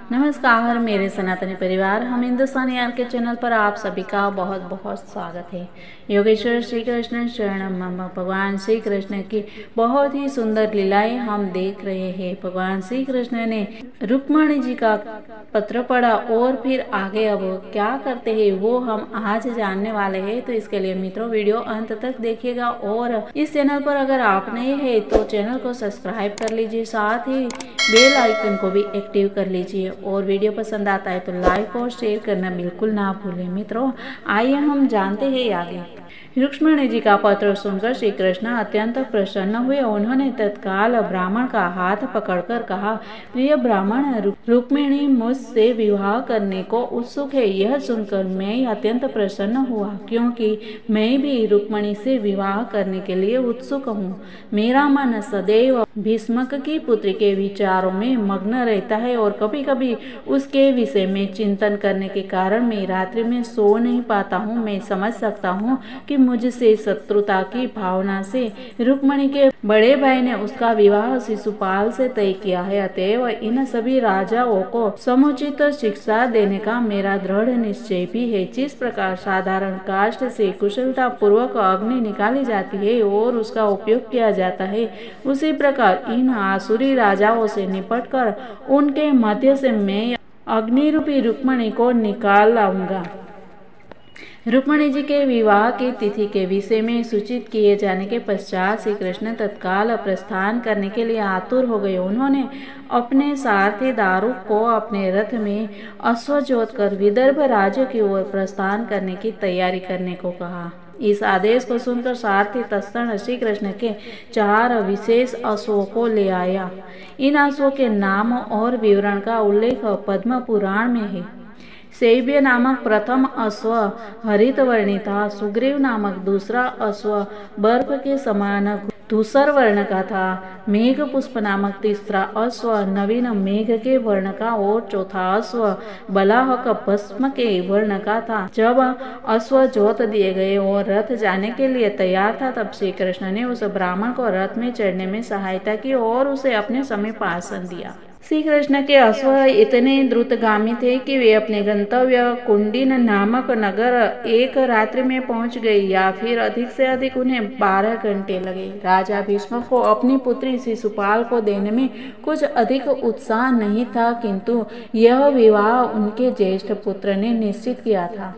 नमस्कार मेरे सनातनी परिवार, हम हिंदुस्तानी यार के चैनल पर आप सभी का बहुत बहुत स्वागत है। योगेश्वर श्री कृष्ण शरणम मम। भगवान श्री कृष्ण की बहुत ही सुंदर लीलाएं हम देख रहे हैं। भगवान श्री कृष्ण ने रुक्मिणी जी का पत्र पढ़ा और फिर आगे अब क्या करते हैं वो हम आज जानने वाले हैं। तो इसके लिए मित्रों वीडियो अंत तक देखिएगा और इस चैनल पर अगर आप नए हैं तो चैनल को सब्सक्राइब कर लीजिए, साथ ही बेल आइकन को भी एक्टिव कर लीजिए और वीडियो पसंद आता है तो लाइक और शेयर करना बिल्कुल ना भूलें। मित्रों आइए हम जानते हैं आगे। रुक्मिणी जी का पत्र सुनकर श्री कृष्ण अत्यंत प्रसन्न हुए। उन्होंने तत्काल ब्राह्मण का हाथ पकड़कर कहा, प्रिय ब्राह्मण, रुक्मिणी मुझसे विवाह करने को उत्सुक है। यह सुनकर मैं अत्यंत प्रसन्न हुआ, क्योंकि मैं भी रुक्मिणी से विवाह करने के लिए उत्सुक हूँ। मेरा मन सदैव भीष्मक की पुत्री के विचारों में मग्न रहता है और कभी कभी उसके विषय में चिंतन करने के कारण मैं रात्रि में सो नहीं पाता हूँ। मैं समझ सकता हूँ कि मुझसे शत्रुता की भावना से रुक्मिणी के बड़े भाई ने उसका विवाह शिशुपाल से तय किया है। अतएव इन सभी राजाओं को समुचित शिक्षा देने का मेरा दृढ़ निश्चय भी है। जिस प्रकार साधारण काष्ठ से कुशलता पूर्वक अग्नि निकाली जाती है और उसका उपयोग किया जाता है, उसी प्रकार इन आसुरी राजाओं से निपटकर उनके मध्य से मैं अग्नि रूपी रुक्मिणी को निकाल लाऊंगा। रुक्मिणी जी के विवाह की तिथि के विषय में सूचित किए जाने के पश्चात श्री कृष्ण तत्काल प्रस्थान करने के लिए आतुर हो गए। उन्होंने अपने सारथी दारुक को अपने रथ में अश्व जोत कर विदर्भ राज्य की ओर प्रस्थान करने की तैयारी करने को कहा। इस आदेश को सुनकर सारथी तत्क्षण श्री कृष्ण के 4 विशेष अश्वों को ले आया। इन अश्वों के नाम और विवरण का उल्लेख पद्म पुराण में है। शैब्य नामक प्रथम अश्व हरित वर्णी था। सुग्रीव नामक दूसरा अश्व बर्फ के समान धूसर वर्ण का था। मेघ पुष्प नामक तीसरा अश्व नवीन मेघ के वर्ण का और चौथा अश्व बलाहक भस्म के वर्ण का था। जब अश्व जोत दिए गए और रथ जाने के लिए तैयार था, तब श्री कृष्ण ने उस ब्राह्मण को रथ में चढ़ने में सहायता की और उसे अपने समीप आसन दिया। श्री कृष्ण के अश्व इतने द्रुतगामी थे कि वे अपने गंतव्य कुंडिन नामक नगर एक रात्रि में पहुंच गए, या फिर अधिक से अधिक उन्हें 12 घंटे लगे। राजा भीष्म को अपनी पुत्री शिशुपाल को देने में कुछ अधिक उत्साह नहीं था, किंतु यह विवाह उनके ज्येष्ठ पुत्र ने निश्चित किया था।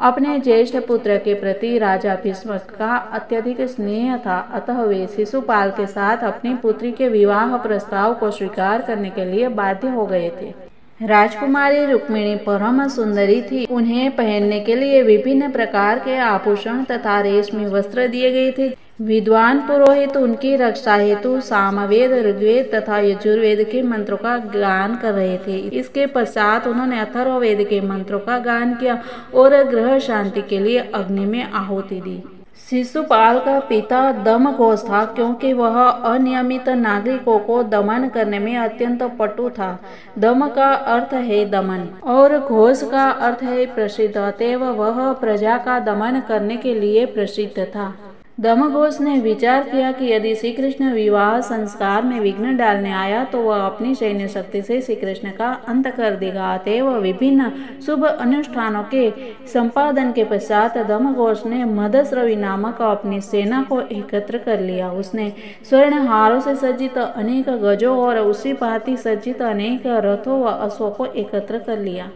अपने ज्येष्ठ पुत्र के प्रति राजा भीष्म का अत्यधिक स्नेह था, अतः वे शिशुपाल के साथ अपनी पुत्री के विवाह प्रस्ताव को स्वीकार करने के लिए बाध्य हो गए थे। राजकुमारी रुक्मिणी परम सुंदरी थी। उन्हें पहनने के लिए विभिन्न प्रकार के आभूषण तथा रेशमी वस्त्र दिए गए थे। विद्वान पुरोहित उनकी रक्षा हेतु सामवेद, ऋग्वेद तथा यजुर्वेद के मंत्रों का गान कर रहे थे। इसके पश्चात उन्होंने अथर्ववेद के मंत्रों का गान किया और ग्रह शांति के लिए अग्नि में आहुति दी। शिशुपाल का पिता दमघोष था, क्योंकि वह अनियमित नागरिकों को दमन करने में अत्यंत पटु था। दम का अर्थ है दमन और घोष का अर्थ है प्रसिद्ध, अतएव वह प्रजा का दमन करने के लिए प्रसिद्ध था। दमघोष ने विचार किया कि यदि श्री कृष्ण विवाह संस्कार में विघ्न डालने आया तो वह अपनी सैन्य शक्ति से श्री कृष्ण का अंत कर देगा। अतएव विभिन्न शुभ अनुष्ठानों के संपादन के पश्चात दमघोष ने मदस्रवी नामक अपनी सेना को एकत्र कर लिया। उसने स्वर्ण हारों से सज्जित अनेक गजों और उसी भांति सज्जित अनेक रथों व अश्वों को एकत्र कर लिया।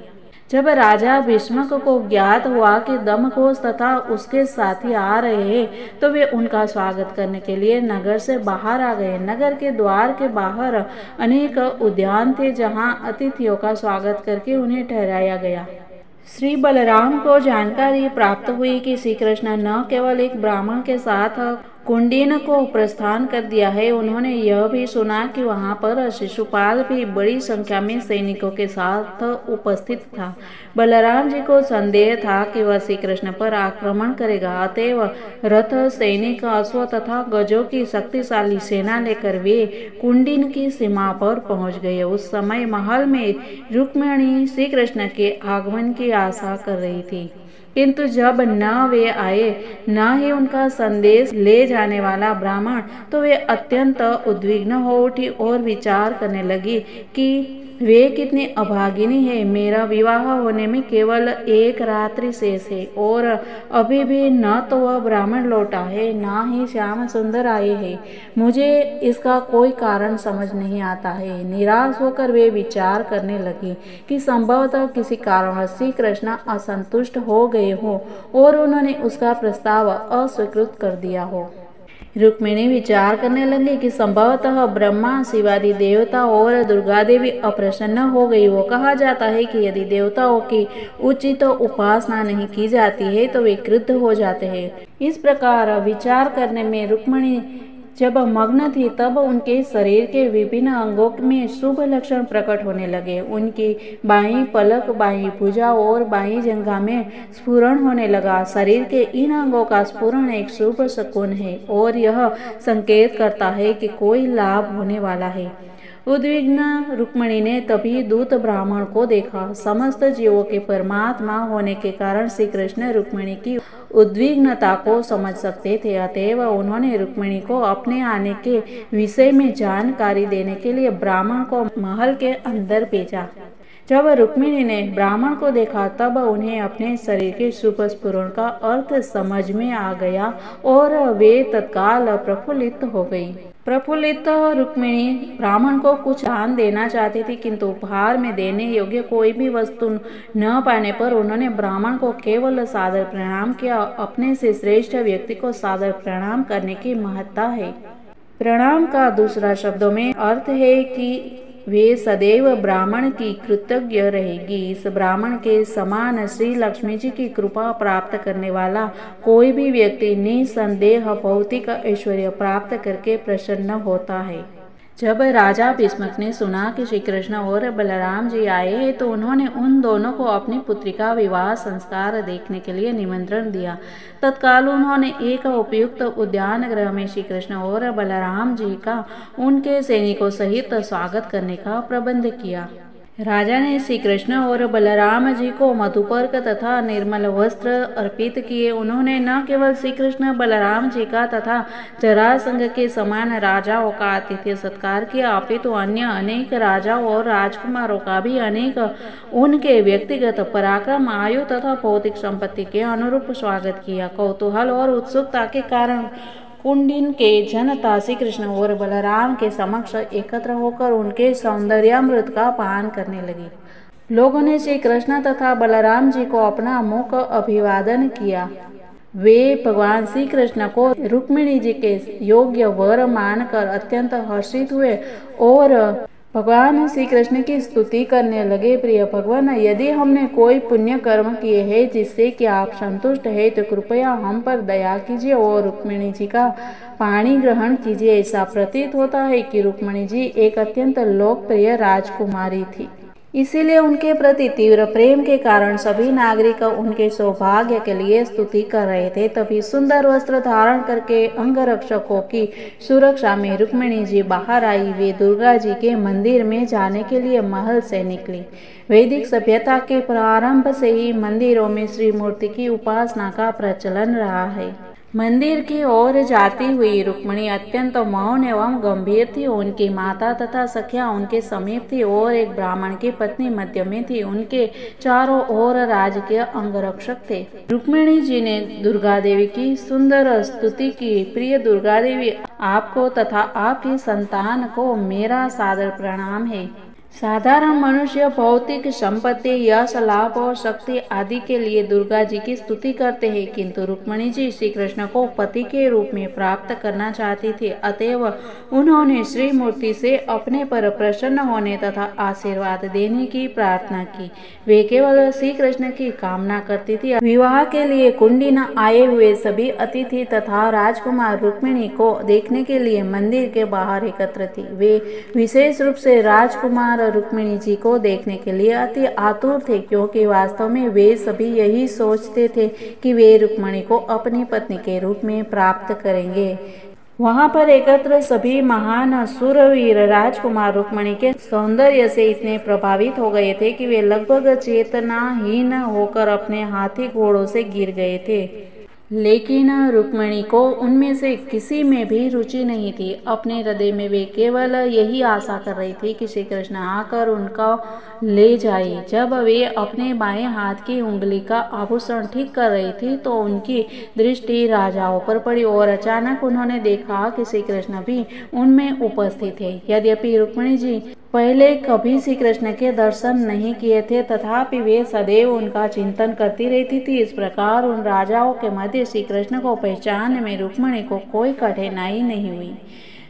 जब राजा भीष्मक को ज्ञात हुआ कि दमघोष तथा उसके साथी आ रहे हैं, तो वे उनका स्वागत करने के लिए नगर से बाहर आ गए। नगर के द्वार के बाहर अनेक उद्यान थे, जहां अतिथियों का स्वागत करके उन्हें ठहराया गया। श्री बलराम को जानकारी प्राप्त हुई कि श्री कृष्ण न केवल एक ब्राह्मण के साथ कुंडिन को प्रस्थान कर दिया है, उन्होंने यह भी सुना कि वहां पर शिशुपाल भी बड़ी संख्या में सैनिकों के साथ उपस्थित था। बलराम जी को संदेह था कि वह श्री कृष्ण पर आक्रमण करेगा, अतएव रथ, सैनिक, अश्व तथा गजों की शक्तिशाली सेना लेकर वे कुंडिन की सीमा पर पहुंच गए। उस समय महल में रुक्मिणी श्री कृष्ण के आगमन की आशा कर रही थी, किंतु जब न वे आए न ही उनका संदेश ले जाने वाला ब्राह्मण, तो वे अत्यंत उद्विग्न हो उठी और विचार करने लगी कि वे कितनी अभागिनी है। मेरा विवाह होने में केवल एक रात्रि शेष है और अभी भी न तो वह ब्राह्मण लौटा है न ही श्याम सुंदर आए हैं। मुझे इसका कोई कारण समझ नहीं आता है। निराश होकर वे विचार करने लगी कि संभवतः किसी कारणवश श्री कृष्ण असंतुष्ट हो गए हो और उन्होंने उसका प्रस्ताव अस्वीकृत कर दिया हो। रुक्मिणी विचार करने लगी कि संभवतः ब्रह्मा, शिवादि देवता और दुर्गा देवी अप्रसन्न हो गई हो। कहा जाता है कि यदि देवताओं की उचित उपासना नहीं की जाती है तो वे क्रुद्ध हो जाते हैं। इस प्रकार विचार करने में रुक्मिणी जब मग्न थी तब उनके शरीर के विभिन्न अंगों में शुभ लक्षण प्रकट होने लगे। उनकी बाईं पलक, बाईं भुजा और बाईं जंघा में स्फुरण होने लगा। शरीर के इन अंगों का स्फुरण एक शुभ शकुन है और यह संकेत करता है कि कोई लाभ होने वाला है। उद्विग्न रुक्मिणी ने तभी दूत ब्राह्मण को देखा। समस्त जीवों के परमात्मा होने के कारण श्री कृष्ण रुक्मिणी की उद्विग्नता को समझ सकते थे, अतएव उन्होंने रुक्मिणी को अपने आने के विषय में जानकारी देने के लिए ब्राह्मण को महल के अंदर भेजा। जब रुक्मिणी ने ब्राह्मण को देखा तब उन्हें अपने शरीर के शुभ स्फुरण का अर्थ समझ में आ गया और वे तत्काल प्रफुल्लित हो गई। प्रफुल्लित रुक्मिणी ब्राह्मण को कुछ दान देना चाहती थी, किंतु उपहार में देने योग्य कोई भी वस्तु न पाने पर उन्होंने ब्राह्मण को केवल सादर प्रणाम किया। अपने से श्रेष्ठ व्यक्ति को सादर प्रणाम करने की महत्ता है। प्रणाम का दूसरा शब्दों में अर्थ है कि वे सदैव ब्राह्मण की कृतज्ञ रहेगी। इस ब्राह्मण के समान श्री लक्ष्मी जी की कृपा प्राप्त करने वाला कोई भी व्यक्ति निसंदेह भौतिक ऐश्वर्य प्राप्त करके प्रसन्न होता है। जब राजा भीष्मक ने सुना कि श्री कृष्ण और बलराम जी आए हैं तो उन्होंने उन दोनों को अपनी पुत्री का विवाह संस्कार देखने के लिए निमंत्रण दिया। तत्काल उन्होंने एक उपयुक्त उद्यान गृह में श्री कृष्ण और बलराम जी का उनके सैनिकों सहित स्वागत करने का प्रबंध किया। राजा ने श्री कृष्ण और बलराम जी को मधुपर्क तथा निर्मल वस्त्र अर्पित किए। उन्होंने न केवल श्री कृष्ण बलराम जी का तथा जरासंध के समान राजाओं का आतिथ्य सत्कार किया, अपितु अन्य अनेक राजाओं और राजकुमारों का भी अनेक उनके व्यक्तिगत पराक्रम, आयु तथा भौतिक संपत्ति के अनुरूप स्वागत किया। कौतूहल और उत्सुकता के कारण कुंडिन के जनता श्री कृष्ण और बलराम के समक्ष एकत्र होकर उनके सौंदर्यामृत का पान करने लगी। लोगों ने श्री कृष्ण तथा बलराम जी को अपना मुख अभिवादन किया। वे भगवान श्री कृष्ण को रुक्मिणी जी के योग्य वर मानकर अत्यंत हर्षित हुए और भगवान श्री कृष्ण की स्तुति करने लगे। प्रिय भगवान, यदि हमने कोई पुण्य कर्म किए हैं जिससे कि आप संतुष्ट हैं तो कृपया हम पर दया कीजिए और रुक्मिणी जी का पानी ग्रहण कीजिए। ऐसा प्रतीत होता है कि रुक्मिणी जी एक अत्यंत लोकप्रिय राजकुमारी थी, इसीलिए उनके प्रति तीव्र प्रेम के कारण सभी नागरिक उनके सौभाग्य के लिए स्तुति कर रहे थे। तभी सुंदर वस्त्र धारण करके अंगरक्षकों की सुरक्षा में रुक्मिणी जी बाहर आई। वे दुर्गा जी के मंदिर में जाने के लिए महल से निकली। वैदिक सभ्यता के प्रारंभ से ही मंदिरों में श्री मूर्ति की उपासना का प्रचलन रहा है। मंदिर की ओर जाती हुई रुक्मिणी अत्यंत मौन एवं गंभीर थी। उनकी माता तथा सखियां उनके समीप थी और एक ब्राह्मण की पत्नी मध्य में थी। उनके चारों ओर राजकीय अंगरक्षक थे। रुक्मिणी जी ने दुर्गा देवी की सुंदर स्तुति की। प्रिय दुर्गा देवी, आपको तथा आपकी संतान को मेरा सादर प्रणाम है। साधारण मनुष्य भौतिक संपत्ति, यश, लाभ और शक्ति आदि के लिए दुर्गा जी की स्तुति करते हैं, किंतु रुक्मिणी जी श्री कृष्ण को पति के रूप में प्राप्त करना चाहती थी। अतएव उन्होंने श्री मूर्ति से अपने पर प्रसन्न होने तथा आशीर्वाद देने की प्रार्थना की। वे केवल श्री कृष्ण की कामना करती थी। विवाह के लिए कुंडिन आए हुए सभी अतिथि तथा राजकुमार रुक्मिणी को देखने के लिए मंदिर के बाहर एकत्र थी। वे विशेष रूप से राजकुमार रुक्मिणी जी को देखने के लिए अति आतुर थे, क्योंकि वास्तव में वे सभी यही सोचते थे कि वे रुक्मिणी को अपनी पत्नी के रूप में प्राप्त करेंगे। वहां पर एकत्र सभी महान सूरवीर राजकुमार रुक्मिणी के सौंदर्य से इतने प्रभावित हो गए थे कि वे लगभग चेतनाहीन होकर अपने हाथी घोड़ों से गिर गए थे। लेकिन रुक्मिणी को उनमें से किसी में भी रुचि नहीं थी। अपने हृदय में वे केवल यही आशा कर रही थी कि श्री कृष्ण आकर उनका ले जाए। जब वे अपने बाएं हाथ की उंगली का आभूषण ठीक कर रही थी तो उनकी दृष्टि राजाओं पर पड़ी और अचानक उन्होंने देखा कि श्री कृष्ण भी उनमें उपस्थित थे। यद्यपि रुक्मिणी जी पहले कभी श्री कृष्ण के दर्शन नहीं किए थे, तथापि वे सदैव उनका चिंतन करती रहती थी। इस प्रकार उन राजाओं के मध्य श्री कृष्ण को पहचानने में रुक्मिणी को कोई कठिनाई नहीं हुई।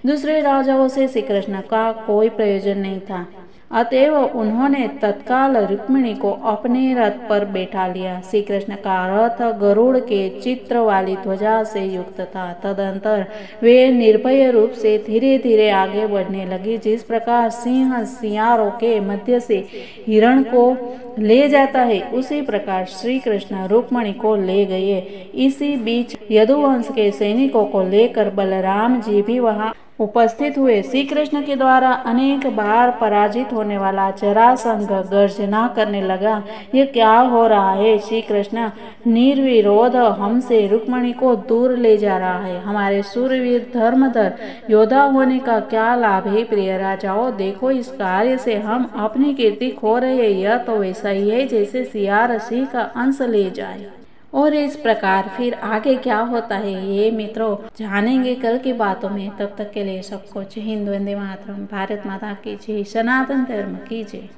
दूसरे राजाओं से श्री कृष्ण का कोई प्रयोजन नहीं था, अतएव उन्होंने तत्काल रुक्मिणी को अपने रथ पर बैठा लिया। श्री कृष्ण का रथ गरुड़ के चित्र वाली ध्वजा से युक्त था। तदंतर वे निर्भय रूप से धीरे धीरे आगे बढ़ने लगी। जिस प्रकार सिंह सियारों के मध्य से हिरण को ले जाता है, उसी प्रकार श्री कृष्ण रुक्मिणी को ले गए। इसी बीच यदुवंश के सैनिकों को लेकर बलराम जी भी वहां उपस्थित हुए। श्री कृष्ण के द्वारा अनेक बार पराजित होने वाला जरासंध गर्जना करने लगा, ये क्या हो रहा है? श्री कृष्ण निर्विरोध हमसे रुक्मिणी को दूर ले जा रहा है। हमारे सूरवीर धर्मधर योद्धा होने का क्या लाभ है? प्रिय राजाओं, देखो, इस कार्य से हम अपनी कीर्ति खो रहे हैं। यह तो वैसा ही है जैसे सियार सिंह का अंश ले जाए। और इस प्रकार फिर आगे क्या होता है, ये मित्रों जानेंगे कल की बातों में। तब तक के लिए सबको जय हिंद, वंदे मातरम, भारत माता की जय, सनातन धर्म की जय।